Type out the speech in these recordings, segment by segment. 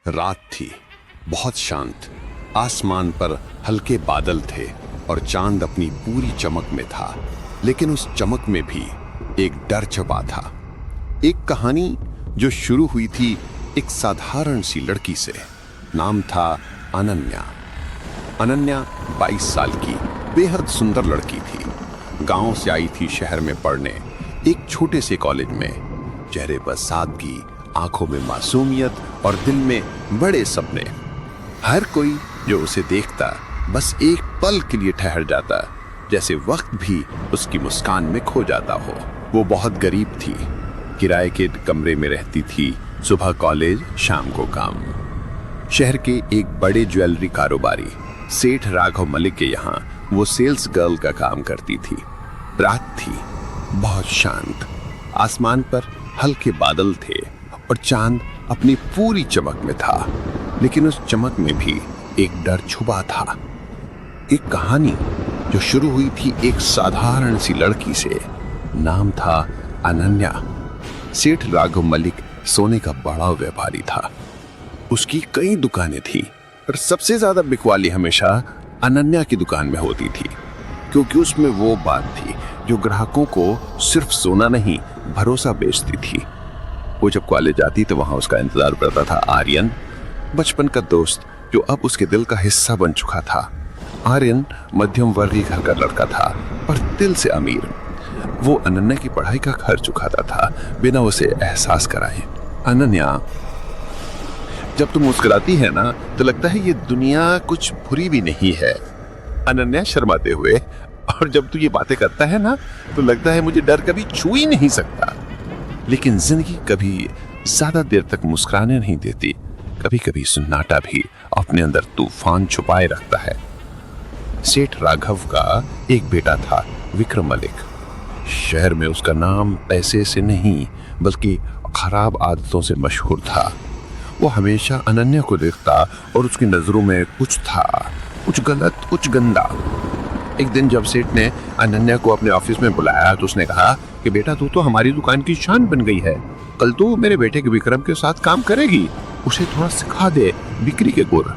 रात थी, बहुत शांत। आसमान पर हल्के बादल थे और चांद अपनी पूरी चमक में था। लेकिन उस चमक में भी एक डर छुपा था। एक कहानी जो शुरू हुई थी एक साधारण सी लड़की से। नाम था अनन्या। अनन्या 22 साल की बेहद सुंदर लड़की थी। गांव से आई थी शहर में पढ़ने, एक छोटे से कॉलेज में। चेहरे पर सादगी, आंखों में मासूमियत और दिल में बड़े सपने। हर कोई जो उसे देखता बस एक पल के लिए ठहर जाता, जैसे वक्त भी उसकी मुस्कान में खो जाता हो। वो बहुत गरीब थी, किराए के कमरे में रहती थी। सुबह कॉलेज, शाम को काम। शहर के एक बड़े ज्वेलरी कारोबारी सेठ राघव मलिक के यहाँ वो सेल्स गर्ल का काम करती थी। रात थी, बहुत शांत। आसमान पर हल्के बादल थे और चांद अपनी पूरी चमक में था। लेकिन उस चमक में भी एक डर छुपा था। एक कहानी जो शुरू हुई थी एक साधारण सी लड़की से। नाम था अनन्या। सेठ राघव मलिक सोने का बड़ा व्यापारी था। उसकी कई दुकानें थी, पर सबसे ज्यादा बिकवाली हमेशा अनन्या की दुकान में होती थी, क्योंकि उसमें वो बात थी जो ग्राहकों को सिर्फ सोना नहीं, भरोसा बेचती थी। वो जब कॉलेज जाती तो वहां उसका इंतजार करता था आर्यन, बचपन का दोस्त जो अब उसके दिल का हिस्सा बन चुका था। आर्यन मध्यम वर्गीय घर का लड़का था, पर दिल से अमीर। वो अनन्या की पढ़ाई का खर्च चुकाता था बिना उसे एहसास कराए। अनन्या, जब तुम मुस्कुराती है ना तो लगता है ये दुनिया कुछ बुरी भी नहीं है। अनन्या शर्माते हुए, और जब तू ये बातें करता है ना तो लगता है मुझे डर कभी छू ही नहीं सकता। लेकिन जिंदगी कभी ज्यादा देर तक मुस्कुराने नहीं देती। कभी कभी सन्नाटा भी अपने अंदर तूफान छुपाए रखता है। सेठ राघव का एक बेटा था, विक्रम मलिक। शहर में उसका नाम पैसे से नहीं बल्कि खराब आदतों से मशहूर था। वो हमेशा अनन्या को देखता और उसकी नजरों में कुछ था, कुछ गलत, कुछ गंदा। एक दिन जब सेठ ने अनन्या को अपने ऑफिस में बुलाया तो उसने कहा कि बेटा, तू तो हमारी दुकान की शान बन गई है। कल तू मेरे बेटे के विक्रम के साथ काम करेगी। उसे थोड़ा सिखा दे बिक्री के गुर।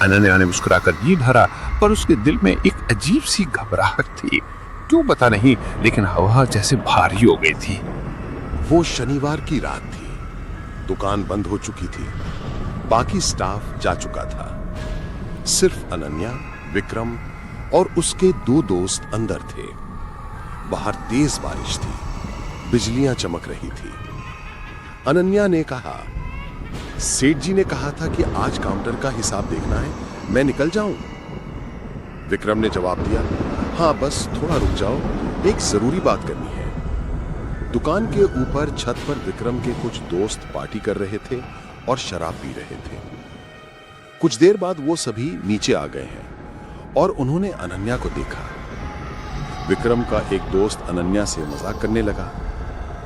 अनन्या ने मुस्कुराकर जी भरा, पर उसके दिल में एक अजीब सी घबराहट थी। क्यों पता नहीं, लेकिन हवा जैसे भारी हो गई थी। वो शनिवार की रात थी। दुकान बंद हो चुकी थी, बाकी स्टाफ जा चुका था। सिर्फ अनन्या, विक्रम और उसके 2 दोस्त अंदर थे। बाहर तेज बारिश थी, बिजलियां चमक रही थी। अनन्या ने कहा, सेठ जी ने कहा था कि आज काउंटर का हिसाब देखना है, मैं निकल जाऊं? विक्रम ने जवाब दिया, हाँ बस थोड़ा रुक जाओ, एक जरूरी बात करनी है। दुकान के ऊपर छत पर विक्रम के कुछ दोस्त पार्टी कर रहे थे और शराब पी रहे थे। कुछ देर बाद वो सभी नीचे आ गए हैं और उन्होंने अनन्या को देखा। विक्रम का एक दोस्त अनन्या से मजाक करने लगा।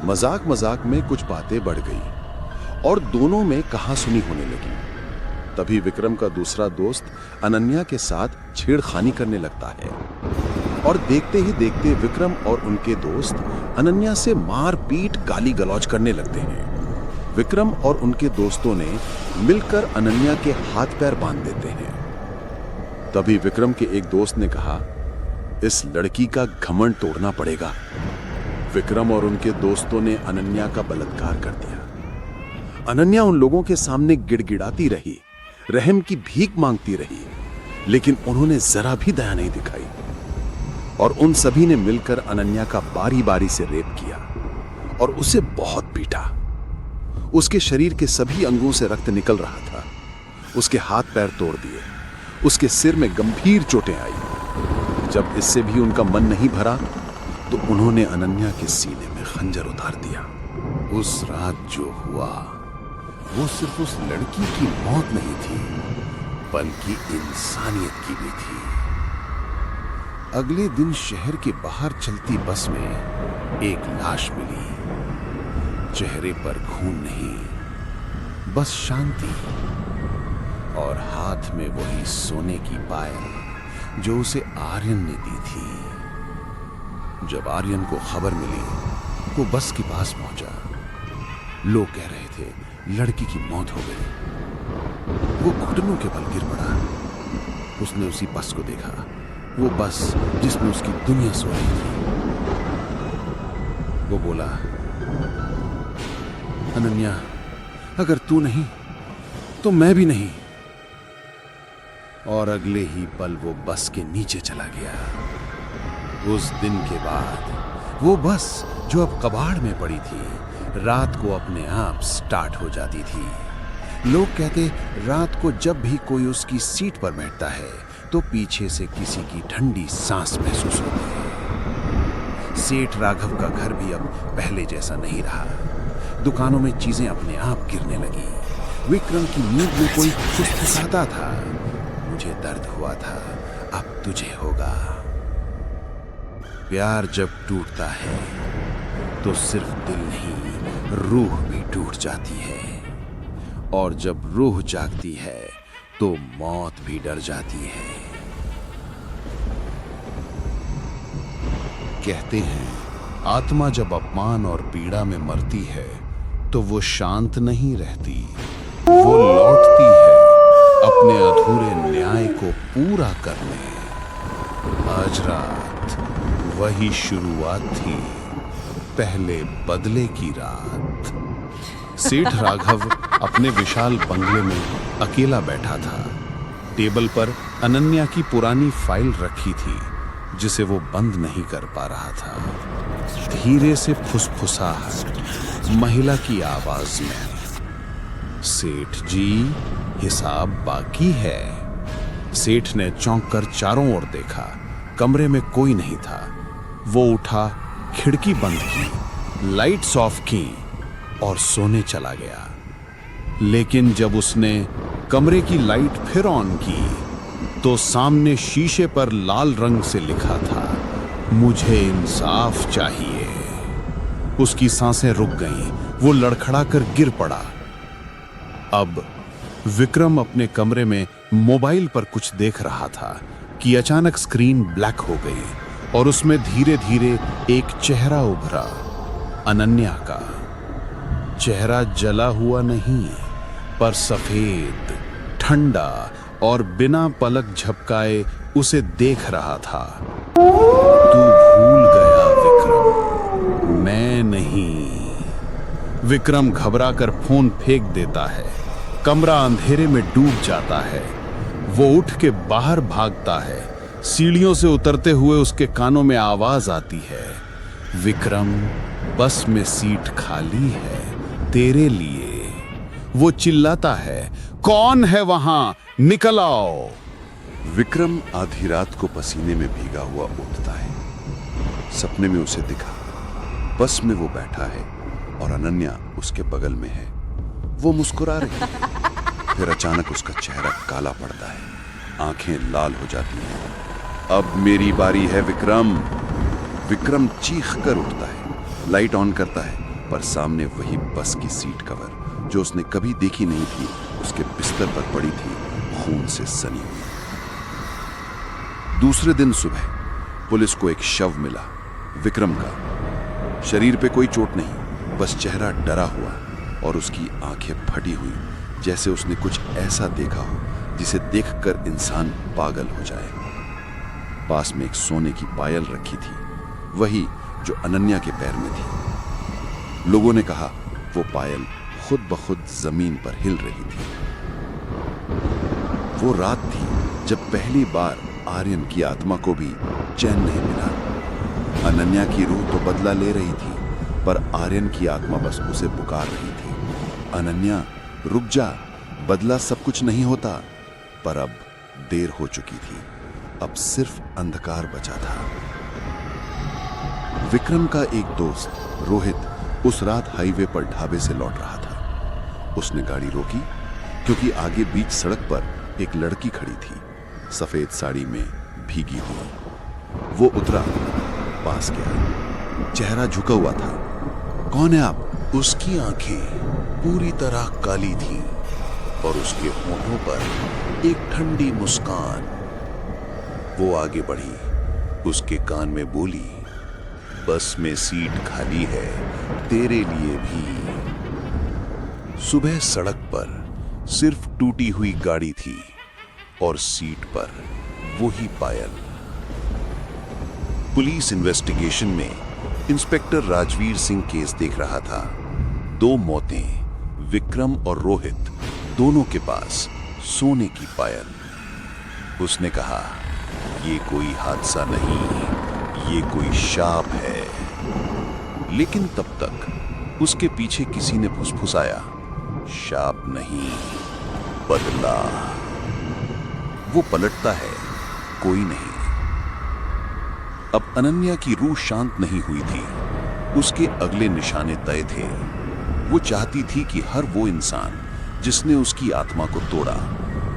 मजाक मजाक में कुछ बातें बढ़ गई और दोनों में कहासुनी होने लगी। तभी विक्रम का दूसरा दोस्त अनन्या के साथ छेड़खानी करने लगता है और देखते ही देखते विक्रम और उनके दोस्त अनन्या से मार पीट, गाली गलौज करने लगते हैं। विक्रम और उनके दोस्तों ने मिलकर अनन्या के हाथ पैर बांध देते हैं। तभी विक्रम के एक दोस्त ने कहा, इस लड़की का घमंड तोड़ना पड़ेगा। विक्रम और उनके दोस्तों ने अनन्या का बलात्कार कर दिया। अनन्या उन लोगों के सामने गिड़गिड़ाती रही, रहम की भीख मांगती रही, लेकिन उन्होंने जरा भी दया नहीं दिखाई और उन सभी ने मिलकर अनन्या का बारी बारी से रेप किया और उसे बहुत पीटा। उसके शरीर के सभी अंगों से रक्त निकल रहा था। उसके हाथ पैर तोड़ दिए। उसके सिर में गंभीर चोटें आई। जब इससे भी उनका मन नहीं भरा तो उन्होंने अनन्या के सीने में खंजर उतार दिया। उस रात जो हुआ वो सिर्फ उस लड़की की मौत नहीं थी, बल्कि इंसानियत की भी थी। अगले दिन शहर के बाहर चलती बस में एक लाश मिली। चेहरे पर खून नहीं, बस शांति, और हाथ में वही सोने की पायल जो उसे आर्यन ने दी थी। जब आर्यन को खबर मिली, वो बस के पास पहुंचा। लोग कह रहे थे लड़की की मौत हो गई। वो घुटनों के बल गिर पड़ा। उसने उसी बस को देखा, वो बस जिसमें उसकी दुनिया सो रही थी। वो बोला, अनन्या, अगर तू नहीं तो मैं भी नहीं। और अगले ही पल वो बस के नीचे चला गया। उस दिन के बाद वो बस जो अब कबाड़ में पड़ी थी, रात को अपने आप स्टार्ट हो जाती थी। लोग कहते रात को जब भी कोई उसकी सीट पर बैठता है तो पीछे से किसी की ठंडी सांस महसूस होती है। सेठ राघव का घर भी अब पहले जैसा नहीं रहा। दुकानों में चीजें अपने आप गिरने लगी। विक्रम की नींद में कोई फुसफुसाता था, मुझे दर्द हुआ था, अब तुझे होगा। प्यार जब टूटता है तो सिर्फ दिल नहीं, रूह भी टूट जाती है। और जब रूह जागती है तो मौत भी डर जाती है। कहते हैं आत्मा जब अपमान और पीड़ा में मरती है तो वो शांत नहीं रहती, वो लौटती है अपने अधूरे न्याय को पूरा करने। आज रात वही शुरुआत थी, पहले बदले की रात। सेठ राघव अपने विशाल बंगले में अकेला बैठा था। टेबल पर अनन्या की पुरानी फाइल रखी थी जिसे वो बंद नहीं कर पा रहा था। धीरे से फुसफुसाहट महिला की आवाज में, सेठ जी, हिसाब बाकी है। सेठ ने चौंक कर चारों ओर देखा, कमरे में कोई नहीं था। वो उठा, खिड़की बंद की, लाइट्स ऑफ की और सोने चला गया। लेकिन जब उसने कमरे की लाइट फिर ऑन की तो सामने शीशे पर लाल रंग से लिखा था, मुझे इंसाफ चाहिए। उसकी सांसें रुक गईं, वो लड़खड़ा कर गिर पड़ा। अब विक्रम अपने कमरे में मोबाइल पर कुछ देख रहा था कि अचानक स्क्रीन ब्लैक हो गई और उसमें धीरे धीरे एक चेहरा उभरा, अनन्या का। चेहरा जला हुआ नहीं, पर सफेद, ठंडा और बिना पलक झपकाए उसे देख रहा था। तू भूल गया विक्रम, मैं नहीं। विक्रम घबरा कर फोन फेंक देता है। कमरा अंधेरे में डूब जाता है। वो उठ के बाहर भागता है। सीढ़ियों से उतरते हुए उसके कानों में आवाज आती है, विक्रम, बस में सीट खाली है तेरे लिए। वो चिल्लाता है, कौन है वहां, निकल आओ। विक्रम आधी रात को पसीने में भीगा हुआ उठता है। सपने में उसे दिखा, बस में वो बैठा है और अनन्या उसके बगल में है। वो मुस्कुरा रही है। फिर अचानक उसका चेहरा काला पड़ता है, आंखें लाल हो जाती हैं। अब मेरी बारी है विक्रम। विक्रम चीख कर उठता है, लाइट ऑन करता है, पर सामने वही बस की सीट कवर जो उसने कभी देखी नहीं थी, उसके बिस्तर पर पड़ी थी, खून से सनी हुई। दूसरे दिन सुबह पुलिस को एक शव मिला, विक्रम का। शरीर पे कोई चोट नहीं, बस चेहरा डरा हुआ और उसकी आंखें फटी हुई, जैसे उसने कुछ ऐसा देखा हो जिसे देखकर इंसान पागल हो जाए। पास में एक सोने की पायल रखी थी, वही जो अनन्या के पैर में थी। लोगों ने कहा वो पायल खुद ब खुद जमीन पर हिल रही थी। वो रात थी जब पहली बार आर्यन की आत्मा को भी चैन नहीं मिला। अनन्या की रूह तो बदला ले रही थी, पर आर्यन की आत्मा बस उसे पुकार रही थी, अनन्या रुक जा, बदला सब कुछ नहीं होता। पर अब देर हो चुकी थी, अब सिर्फ अंधकार बचा था। विक्रम का एक दोस्त रोहित उस रात हाईवे पर ढाबे से लौट रहा था। उसने गाड़ी रोकी क्योंकि आगे बीच सड़क पर एक लड़की खड़ी थी, सफेद साड़ी में भीगी हुई। वो उतरा, पास गया, चेहरा झुका हुआ था। कौन है आप? उसकी आंखें पूरी तरह काली थीं और उसके होठों पर एक ठंडी मुस्कान। वो आगे बढ़ी, उसके कान में बोली, बस में सीट खाली है तेरे लिए भी। सुबह सड़क पर सिर्फ टूटी हुई गाड़ी थी और सीट पर वही पायल। पुलिस इन्वेस्टिगेशन में इंस्पेक्टर राजवीर सिंह केस देख रहा था। 2 मौतें, विक्रम और रोहित दोनों के पास सोने की पायल। उसने कहा, ये कोई हादसा नहीं, ये कोई शाप है। लेकिन तब तक उसके पीछे किसी ने फुसफुसाया, शाप नहीं, बदला। वो पलटता है, कोई नहीं। अब अनन्या की रूह शांत नहीं हुई थी। उसके अगले निशाने तय थे। वो चाहती थी कि हर वो इंसान जिसने उसकी आत्मा को तोड़ा,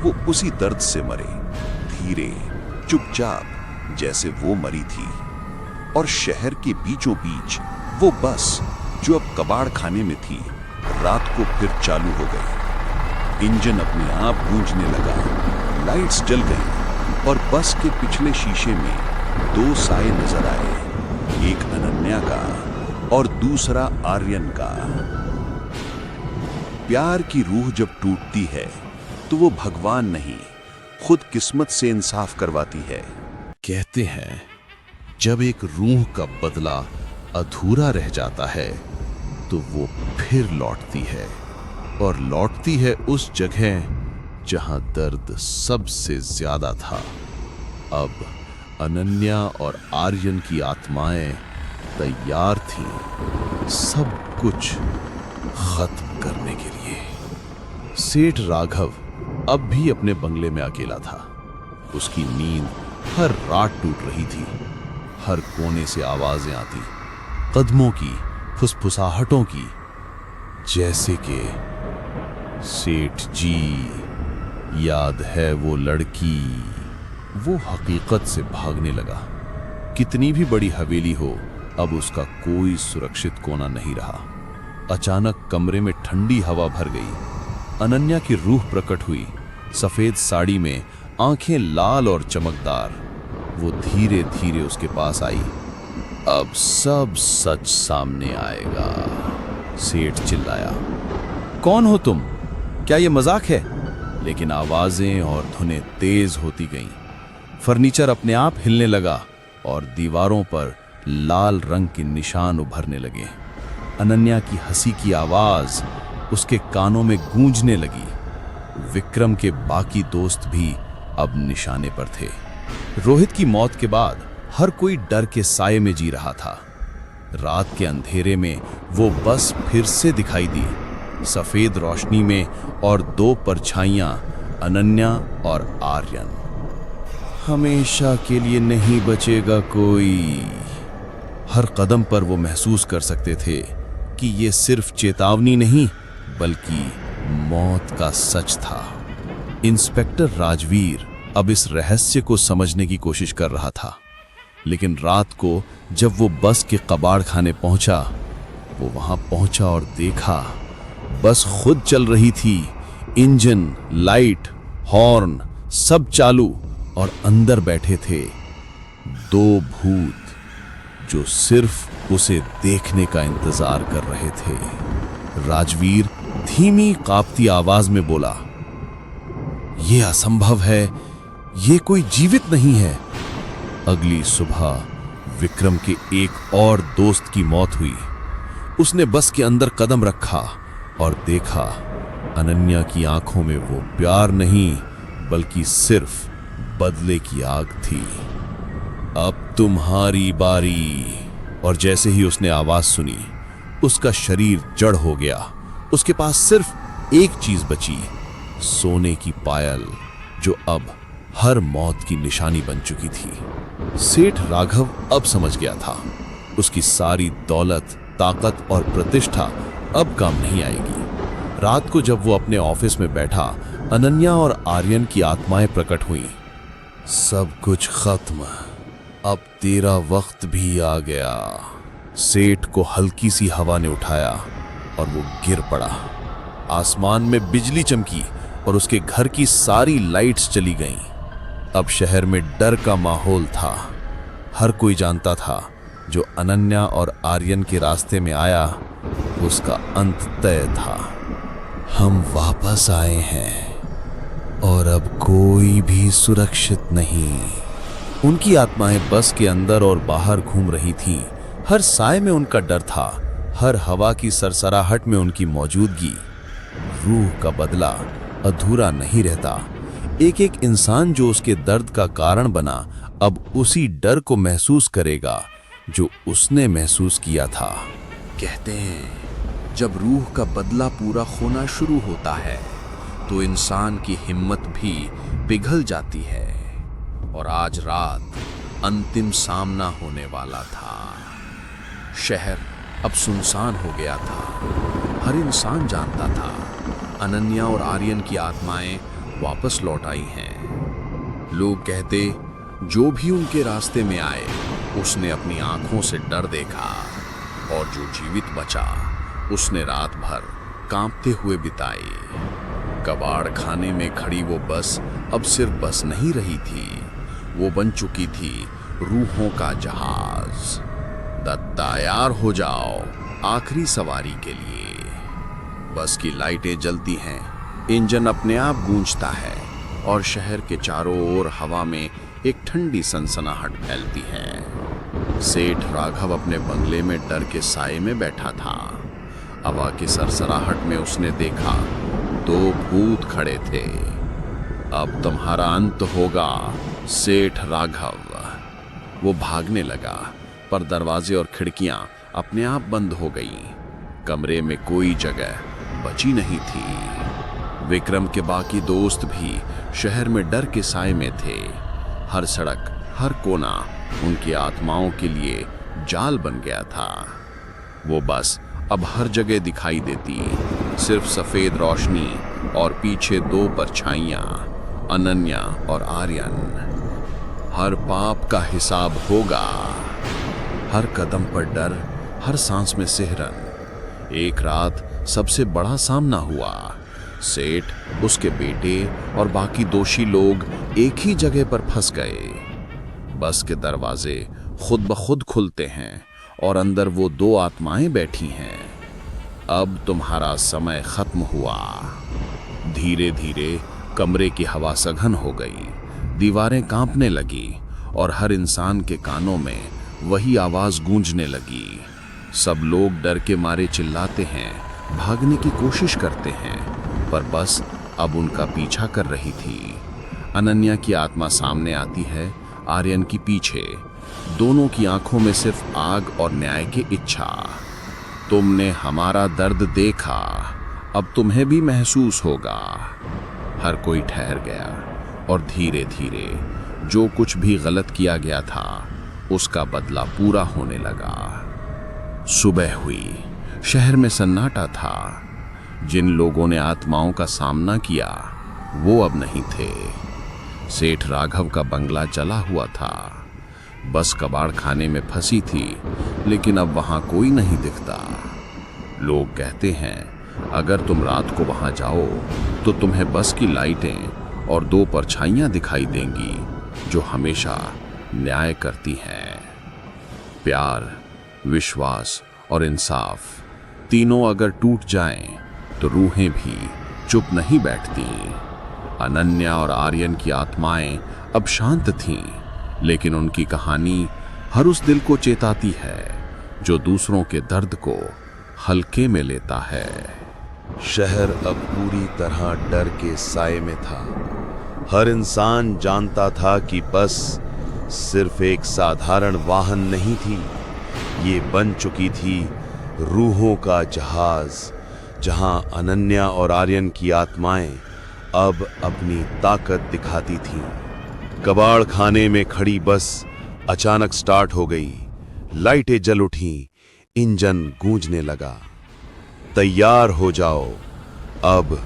वो उसी दर्द से मरे, धीरे, चुपचाप, जैसे वो मरी थी। और शहर के बीचों बीच वो बस जो अब कबाड़ खाने में थी, रात को फिर चालू हो गई। इंजन अपने आप गूंजने लगा, लाइट्स जल गई और बस के पिछले शीशे में 2 साए नजर आए, एक अनन्या का और दूसरा आर्यन का। प्यार की रूह जब टूटती है तो वो भगवान नहीं, खुद किस्मत से इंसाफ करवाती है। कहते हैं, जब एक रूह का बदला अधूरा रह जाता है तो वो फिर लौटती है, और लौटती है उस जगह जहां दर्द सबसे ज्यादा था। अब अनन्या और आर्यन की आत्माएं तैयार थीं सब कुछ खत्म करने के लिए। सेठ राघव अब भी अपने बंगले में अकेला था। उसकी नींद हर रात टूट रही थी। हर कोने से आवाजें आती, कदमों की, फुसफुसाहटों की, जैसे कि सेठ जी, याद है वो लड़की। वो हकीकत से भागने लगा। कितनी भी बड़ी हवेली हो, अब उसका कोई सुरक्षित कोना नहीं रहा। अचानक कमरे में ठंडी हवा भर गई। अनन्या की रूह प्रकट हुई, सफेद साड़ी में, आंखें लाल और चमकदार। वो धीरे धीरे उसके पास आई। अब सब सच सामने आएगा, सेठ चिल्लाया। कौन हो तुम? क्या ये मजाक है? लेकिन आवाजें और धुनें तेज होती गईं। फर्नीचर अपने आप हिलने लगा और दीवारों पर लाल रंग के निशान उभरने लगे। अनन्या की हंसी की आवाज उसके कानों में गूंजने लगी। विक्रम के बाकी दोस्त भी अब निशाने पर थे। रोहित की मौत के बाद हर कोई डर के साये में जी रहा था। रात के अंधेरे में वो बस फिर से दिखाई दी, सफेद रोशनी में, और 2 परछाइयां, अनन्या और आर्यन। हमेशा के लिए नहीं बचेगा कोई। हर कदम पर वो महसूस कर सकते थे कि ये सिर्फ चेतावनी नहीं, बल्कि मौत का सच था। इंस्पेक्टर राजवीर अब इस रहस्य को समझने की कोशिश कर रहा था। लेकिन रात को जब वो बस के कबाड़ खाने पहुंचा, वो वहां पहुंचा और देखा बस खुद चल रही थी। इंजन, लाइट, हॉर्न सब चालू, और अंदर बैठे थे 2 भूत जो सिर्फ उसे देखने का इंतजार कर रहे थे। राजवीर धीमी कांपती आवाज में बोला, यह असंभव है, ये कोई जीवित नहीं है। अगली सुबह विक्रम के एक और दोस्त की मौत हुई। उसने बस के अंदर कदम रखा और देखा अनन्या की आंखों में वो प्यार नहीं, बल्कि सिर्फ बदले की आग थी। अब तुम्हारी बारी। और जैसे ही उसने आवाज सुनी, उसका शरीर जड़ हो गया। उसके पास सिर्फ एक चीज बची, सोने की पायल, जो अब हर मौत की निशानी बन चुकी थी। सेठ राघव अब समझ गया था, उसकी सारी दौलत, ताकत और प्रतिष्ठा अब काम नहीं आएगी। रात को जब वो अपने ऑफिस में बैठा, अनन्या और आर्यन की आत्माएं प्रकट हुईं। सब कुछ खत्म, अब तेरा वक्त भी आ गया। सेठ को हल्की सी हवा ने उठाया और वो गिर पड़ा। आसमान में बिजली चमकी और उसके घर की सारी लाइट्स चली गईं। अब शहर में डर का माहौल था। हर कोई जानता था, जो अनन्या और आर्यन के रास्ते में आया, उसका अंत तय था। हम वापस आए हैं और अब कोई भी सुरक्षित नहीं। उनकी आत्माएं बस के अंदर और बाहर घूम रही थीं। हर साए में उनका डर था, हर हवा की सरसराहट में उनकी मौजूदगी। रूह का बदला अधूरा नहीं रहता। एक एक इंसान जो उसके दर्द का कारण बना अब उसी डर को महसूस करेगा जो उसने महसूस किया था। कहते हैं जब रूह का बदला पूरा होना शुरू होता है तो इंसान की हिम्मत भी पिघल जाती है। और आज रात अंतिम सामना होने वाला था। शहर अब सुनसान हो गया था। हर इंसान जानता था अनन्या और आर्यन की आत्माएं वापस लौट आई हैं। लोग कहते जो भी उनके रास्ते में आए उसने अपनी आंखों से डर देखा, और जो जीवित बचा उसने रात भर कांपते हुए बिताई। कबाड़ खाने में खड़ी वो बस अब सिर्फ बस नहीं रही थी, वो बन चुकी थी रूहों का जहाज। तैयार हो जाओ आखिरी सवारी के लिए। बस की लाइटें जलती हैं, इंजन अपने आप गूंजता है और शहर के चारों ओर हवा में एक ठंडी सनसनाहट फैलती है। सेठ राघव अपने बंगले में डर के साए में बैठा था। हवा की सरसराहट में उसने देखा 2 भूत खड़े थे। अब तुम्हारा अंत होगा सेठ राघव। वो भागने लगा पर दरवाजे और खिड़कियां अपने आप बंद हो गईं। कमरे में कोई जगह बची नहीं थी। विक्रम के बाकी दोस्त भी शहर में डर के साए में थे। हर सड़क, हर कोना उनकी आत्माओं के लिए जाल बन गया था। वो बस अब हर जगह दिखाई देती, सिर्फ सफेद रोशनी और पीछे 2 परछाइयां, अनन्या और आर्यन। हर पाप का हिसाब होगा। हर कदम पर डर, हर सांस में सिहरन। एक रात सबसे बड़ा सामना हुआ। सेठ, उसके बेटे और बाकी दोषी लोग एक ही जगह पर फंस गए। बस के दरवाजे खुद ब खुद खुलते हैं और अंदर वो 2 आत्माएं बैठी हैं। अब तुम्हारा समय खत्म हुआ। धीरे धीरे कमरे की हवा सघन हो गई, दीवारें कांपने लगी और हर इंसान के कानों में वही आवाज गूंजने लगी। सब लोग डर के मारे चिल्लाते हैं, भागने की कोशिश करते हैं, पर बस अब उनका पीछा कर रही थी। अनन्या की आत्मा सामने आती है, आर्यन की पीछे। दोनों की आंखों में सिर्फ आग और न्याय की इच्छा। तुमने हमारा दर्द देखा, अब तुम्हें भी महसूस होगा। हर कोई ठहर गया और धीरे धीरे जो कुछ भी गलत किया गया था उसका बदला पूरा होने लगा। सुबह हुई, शहर में सन्नाटा था। जिन लोगों ने आत्माओं का सामना किया वो अब नहीं थे। सेठ राघव का बंगला जला हुआ था। बस कबाड़ खाने में फंसी थी, लेकिन अब वहां कोई नहीं दिखता। लोग कहते हैं अगर तुम रात को वहां जाओ तो तुम्हें बस की लाइटें और 2 परछाइयां दिखाई देंगी जो हमेशा न्याय करती हैं। प्यार, विश्वास और इंसाफ तीनों अगर टूट जाएं तो रूहें भी चुप नहीं बैठती। अनन्या और आर्यन की आत्माएं अब शांत थीं, लेकिन उनकी कहानी हर उस दिल को चेताती है जो दूसरों के दर्द को हल्के में लेता है। शहर अब पूरी तरह डर के साए में था। हर इंसान जानता था कि बस सिर्फ एक साधारण वाहन नहीं थी, ये बन चुकी थी रूहों का जहाज, जहां अनन्या और आर्यन की आत्माएं अब अपनी ताकत दिखाती थीं। कबाड़ खाने में खड़ी बस अचानक स्टार्ट हो गई, लाइटें जल उठीं, इंजन गूंजने लगा। तैयार हो जाओ, अब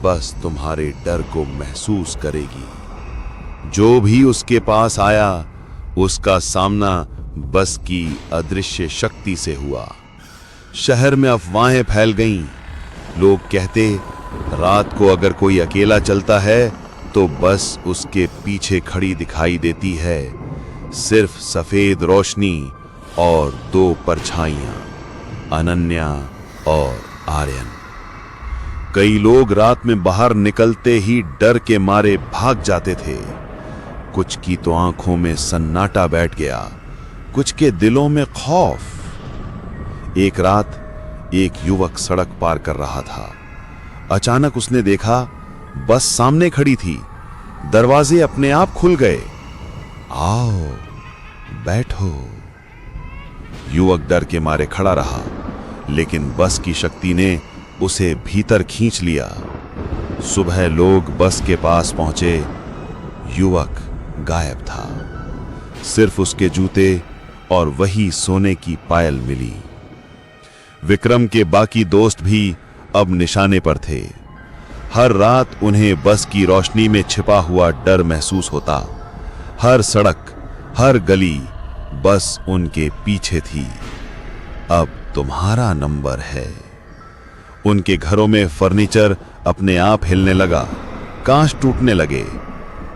बस तुम्हारे डर को महसूस करेगी। जो भी उसके पास आया उसका सामना बस की अदृश्य शक्ति से हुआ। शहर में अफवाहें फैल गईं। लोग कहते रात को अगर कोई अकेला चलता है तो बस उसके पीछे खड़ी दिखाई देती है, सिर्फ सफेद रोशनी और 2 परछाइयां, अनन्या और आर्यन। कई लोग रात में बाहर निकलते ही डर के मारे भाग जाते थे। कुछ की तो आंखों में सन्नाटा बैठ गया, कुछ के दिलों में खौफ। एक रात एक युवक सड़क पार कर रहा था। अचानक उसने देखा बस सामने खड़ी थी। दरवाजे अपने आप खुल गए। आओ बैठो। युवक डर के मारे खड़ा रहा, लेकिन बस की शक्ति ने उसे भीतर खींच लिया। सुबह लोग बस के पास पहुंचे। युवक गायब था। सिर्फ उसके जूते और वही सोने की पायल मिली। विक्रम के बाकी दोस्त भी अब निशाने पर थे। हर रात उन्हें बस की रोशनी में छिपा हुआ डर महसूस होता। हर सड़क, हर गली बस उनके पीछे थी। अब तुम्हारा नंबर है। उनके घरों में फर्नीचर अपने आप हिलने लगा, कांच टूटने लगे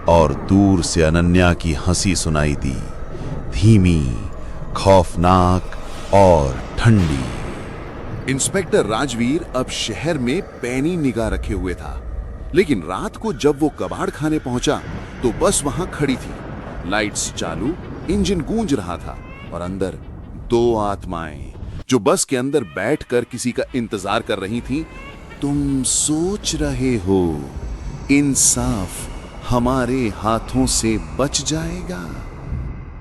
और दूर से अनन्या की हंसी सुनाई दी, धीमी, खौफनाक और ठंडी। इंस्पेक्टर राजवीर अब शहर में पैनी निगाह रखे हुए था, लेकिन रात को जब वो कबाड़ खाने पहुंचा तो बस वहां खड़ी थी, लाइट्स चालू, इंजन गूंज रहा था और अंदर दो आत्माएं जो बस के अंदर बैठकर किसी का इंतजार कर रही थीं। तुम सोच रहे हो इंसाफ हमारे हाथों से बच जाएगा?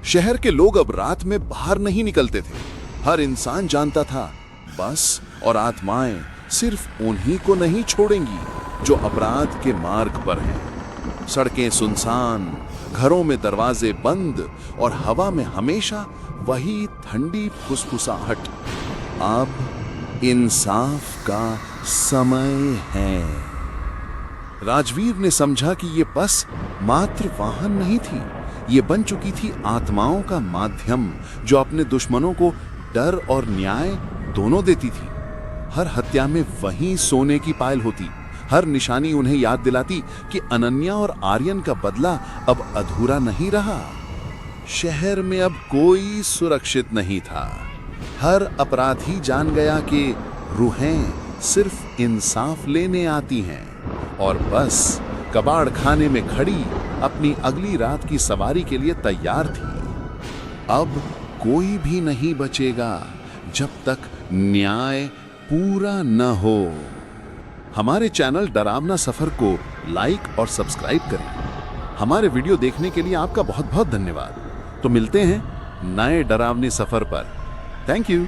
शहर के लोग अब रात में बाहर नहीं निकलते थे। हर इंसान जानता था बस और आत्माएं सिर्फ उन्हीं को नहीं छोड़ेंगी जो अपराध के मार्ग पर हैं। सड़कें सुनसान, घरों में दरवाजे बंद और हवा में हमेशा वही ठंडी फुसफुसाहट। अब इंसाफ का समय है। राजवीर ने समझा कि ये बस मात्र वाहन नहीं थी, ये बन चुकी थी आत्माओं का माध्यम जो अपने दुश्मनों को डर और न्याय दोनों देती थी। हर हत्या में वही सोने की पायल होती, हर निशानी उन्हें याद दिलाती कि अनन्या और आर्यन का बदला अब अधूरा नहीं रहा। शहर में अब कोई सुरक्षित नहीं था। हर अपराधी जान गया कि रूहें सिर्फ इंसाफ लेने आती हैं और बस कबाड़ खाने में खड़ी अपनी अगली रात की सवारी के लिए तैयार थी। अब कोई भी नहीं बचेगा जब तक न्याय पूरा न हो। हमारे चैनल डरावना सफर को लाइक और सब्सक्राइब करें। हमारे वीडियो देखने के लिए आपका बहुत बहुत धन्यवाद। तो मिलते हैं नए डरावने सफर पर। Thank you.